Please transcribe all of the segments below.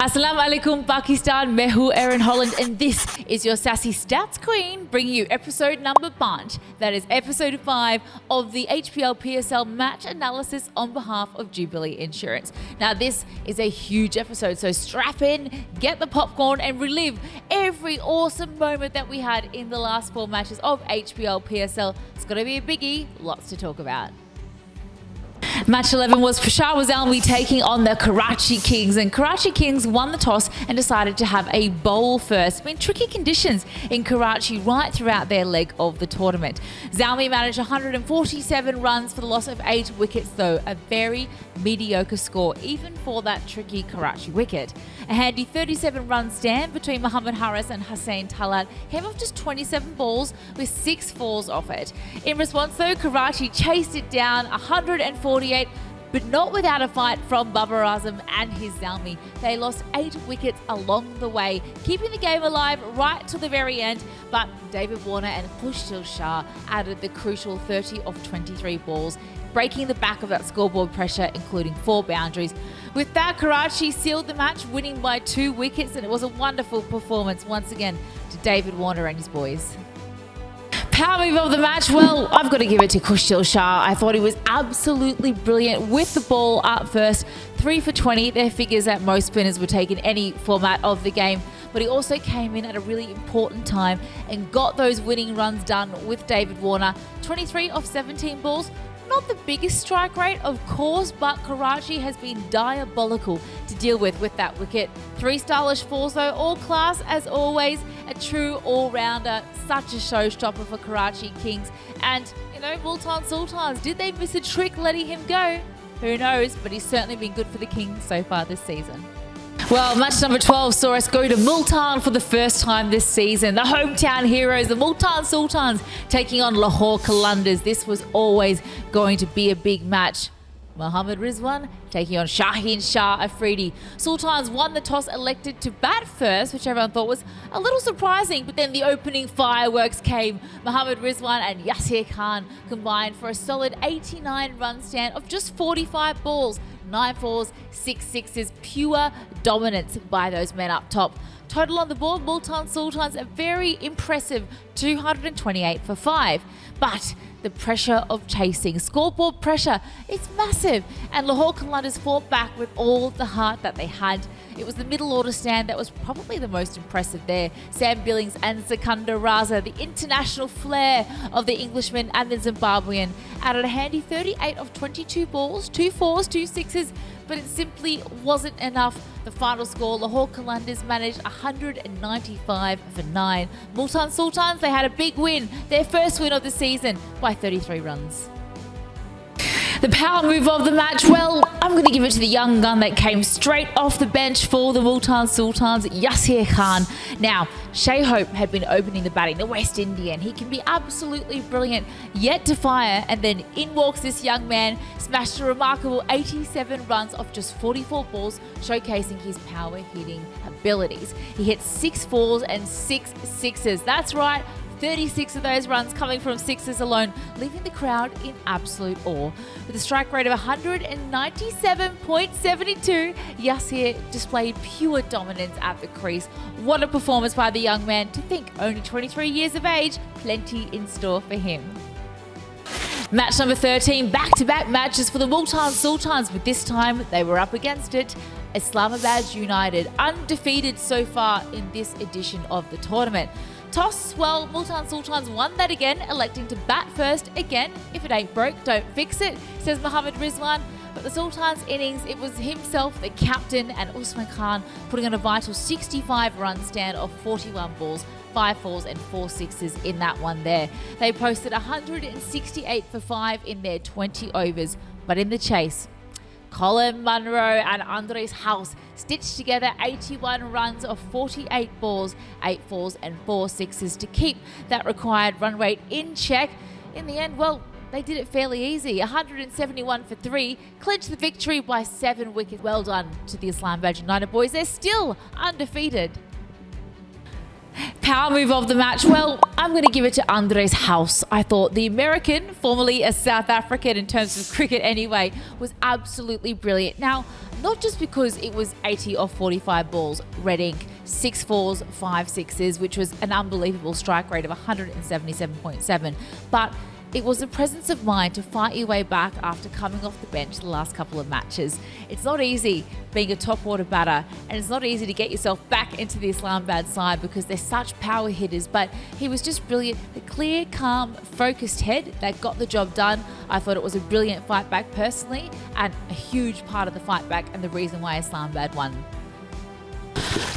Assalamu alaikum Pakistan, मैं हूँ Erin Holland and this is your sassy stats queen bringing you episode number 5. That is episode 5 of the HBLPSL match analysis on behalf of Jubilee Insurance. Now this is a huge episode, so strap in, get the popcorn and relive every awesome moment that we had in the last 4 matches of HBLPSL. It's going to be a biggie, lots to talk about. Match 11 was Peshawar Zalmi taking on the Karachi Kings, and Karachi Kings won the toss and decided to have a bowl first. I mean, tricky conditions in Karachi right throughout their leg of the tournament. Zalmi managed 147 runs for the loss of 8 wickets though, a very mediocre score even for that tricky Karachi wicket. A handy 37-run stand between Mohammad Haris and Hussain Talat came off just 27 balls with 6 falls off it. In response though, Karachi chased it down 148, but not without a fight from Babar Azam and his Zalmi. They lost 8 wickets along the way, keeping the game alive right to the very end, but David Warner and Khushil Shah added the crucial 30 of 23 balls, breaking the back of that scoreboard pressure, including 4 boundaries. With that, Karachi sealed the match, winning by 2 wickets, and it was a wonderful performance once again to David Warner and his boys. Power move of the match, well, I've got to give it to Khushil Shah. I thought he was absolutely brilliant with the ball up first. 3 for 20, their figures that most spinners would take in any format of the game. But he also came in at a really important time and got those winning runs done with David Warner. 23 off 17 balls. Not the biggest strike rate, of course, but Karachi has been diabolical to deal with that wicket. 3 stylish falls though, all class as always, a true all-rounder, such a showstopper for Karachi Kings. And, Multan Sultans, did they miss a trick letting him go? Who knows, but he's certainly been good for the Kings so far this season. Well, match number 12 saw us go to Multan for the first time this season. The hometown heroes, the Multan Sultans, taking on Lahore Qalandars. This was always going to be a big match. Mohammad Rizwan taking on Shaheen Shah Afridi. Sultans won the toss, elected to bat first, which everyone thought was a little surprising, but then the opening fireworks came. Mohammad Rizwan and Yassir Khan combined for a solid 89-run stand of just 45 balls. 9 fours, 6 sixes, pure dominance by those men up top. Total on the board, Multan Sultans a very impressive 228 for 5. But the pressure of chasing, scoreboard pressure, it's massive. And Lahore Qalandars fought back with all the heart that they had. It was the middle order stand that was probably the most impressive there. Sam Billings and Sikandar Raza, the international flair of the Englishman and the Zimbabwean, added a handy 38 of 22 balls, 2 fours, 2 sixes, but it simply wasn't enough. The final score, Lahore Qalandars managed 195 for 9. Multan Sultans, they had a big win, their first win of the season by 33 runs. The power move of the match, well, I'm going to give it to the young gun that came straight off the bench for the Multan Sultans, Yassir Khan. Now, Shai Hope had been opening the batting, the West Indian. He can be absolutely brilliant, yet to fire, and then in walks this young man, smashed a remarkable 87 runs off just 44 balls, showcasing his power hitting abilities. He hit 6 fours and 6 sixes. That's right, 36 of those runs coming from sixes alone, leaving the crowd in absolute awe. With a strike rate of 197.72, Yassir displayed pure dominance at the crease. What a performance by the young man. To think only 23 years of age, plenty in store for him. Match number 13, back-to-back matches for the Multan Sultans, but this time they were up against it. Islamabad United, undefeated so far in this edition of the tournament. Toss, well, Multan Sultans won that again, electing to bat first again. If it ain't broke, don't fix it, says Mohammad Rizwan. But the Sultans' innings, it was himself, the captain, and Usman Khan putting on a vital 65-run stand of 41 balls, 5 fours and 4 sixes in that one there. They posted 168 for 5 in their 20 overs, but in the chase, Colin Munro and Andres House stitched together 81 runs of 48 balls, 8 fours and 4 sixes to keep that required run rate in check. In the end, well, they did it fairly easy. 171 for 3, clinched the victory by 7 wickets. Well done to the Islamabad United boys. They're still undefeated. Power move of the match. Well, I'm going to give it to Andres House. I thought the American, formerly a South African in terms of cricket anyway, was absolutely brilliant. Now, not just because it was 80 off 45 balls, red ink, 6 fours, 5 sixes, which was an unbelievable strike rate of 177.7, but it was the presence of mind to fight your way back after coming off the bench the last couple of matches. It's not easy being a top order batter, and it's not easy to get yourself back into the Islamabad side because they're such power hitters, but he was just brilliant. The clear, calm, focused head that got the job done. I thought it was a brilliant fight back personally, and a huge part of the fight back and the reason why Islamabad won.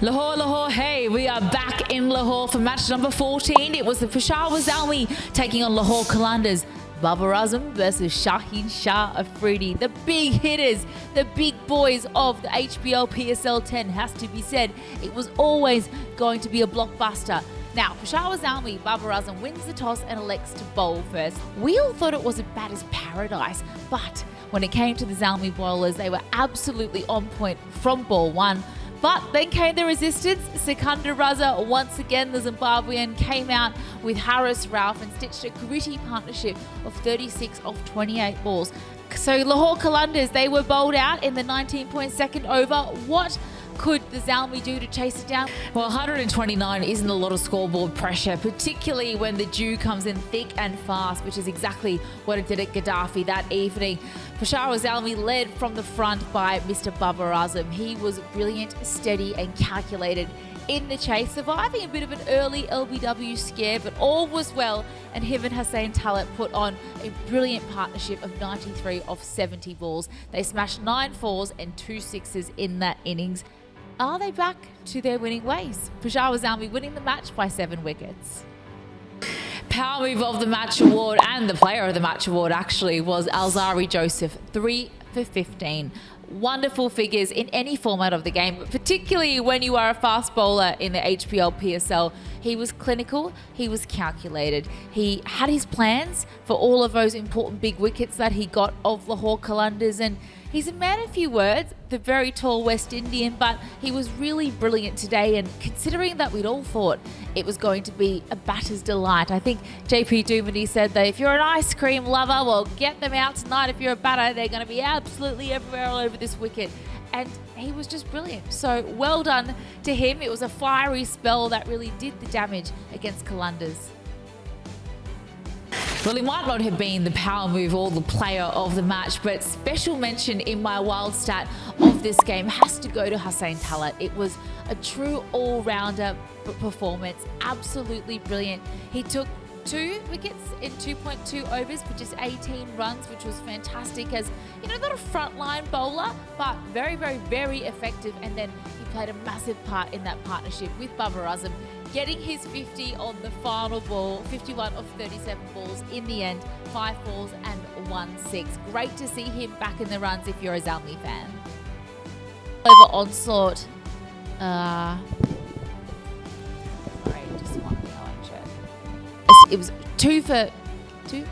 Lahore, Lahore, hey, we are back in Lahore for match number 14. It was the Peshawar Zalmi taking on Lahore Qalandars. Babar Azam versus Shaheen Shah Afridi. The big hitters, the big boys of the HBLPSL10, has to be said. It was always going to be a blockbuster. Now, Peshawar Zalmi, Babar Azam wins the toss and elects to bowl first. We all thought it was a batter's paradise, but when it came to the Zalmi bowlers, they were absolutely on point from ball one. But then came the resistance. Sikandar Raza, once again, the Zimbabwean, came out with Haris Rauf and stitched a gritty partnership of 36 off 28 balls. So Lahore Qalandars, they were bowled out in the 19.2nd over. What could the Zalmi do to chase it down? Well, 129 isn't a lot of scoreboard pressure, particularly when the dew comes in thick and fast, which is exactly what it did at Gaddafi that evening. Peshawar Zalmi led from the front by Mr. Babar Azam. He was brilliant, steady and calculated in the chase, surviving a bit of an early LBW scare, but all was well, and him and Hussain Talat put on a brilliant partnership of 93 off 70 balls. They smashed 9 fours and 2 sixes in that innings. Are they back to their winning ways? Peshawar Zalmi winning the match by 7 wickets. Power move of the match award, and the player of the match award actually, was Alzari Joseph, 3 for 15. Wonderful figures in any format of the game, but particularly when you are a fast bowler in the HBL PSL. He was clinical, he was calculated. He had his plans for all of those important big wickets that he got of Lahore Qalandars, and he's a man of few words, the very tall West Indian, but he was really brilliant today, and considering that we'd all thought it was going to be a batter's delight. I think JP Duminy said that if you're an ice cream lover, well, get them out tonight. If you're a batter, they're going to be absolutely everywhere all over this wicket. And he was just brilliant. So well done to him. It was a fiery spell that really did the damage against Qalandars. Well, he might not have been the power move or the player of the match, but special mention in my wild stat of this game has to go to Hussain Talat. It was a true all-rounder performance, absolutely brilliant. He took 2 wickets in 2.2 overs for just 18 runs, which was fantastic as, you know, not a frontline bowler, but very, very, very effective. And then he played a massive part in that partnership with Babar Azam, getting his 50 on the final ball, 51 of 37 balls in the end, 5 fours and 1 6. Great to see him back in the runs if you're a Zalmi fan. Over onslaught. Sorry, just one. It was 2 for 2.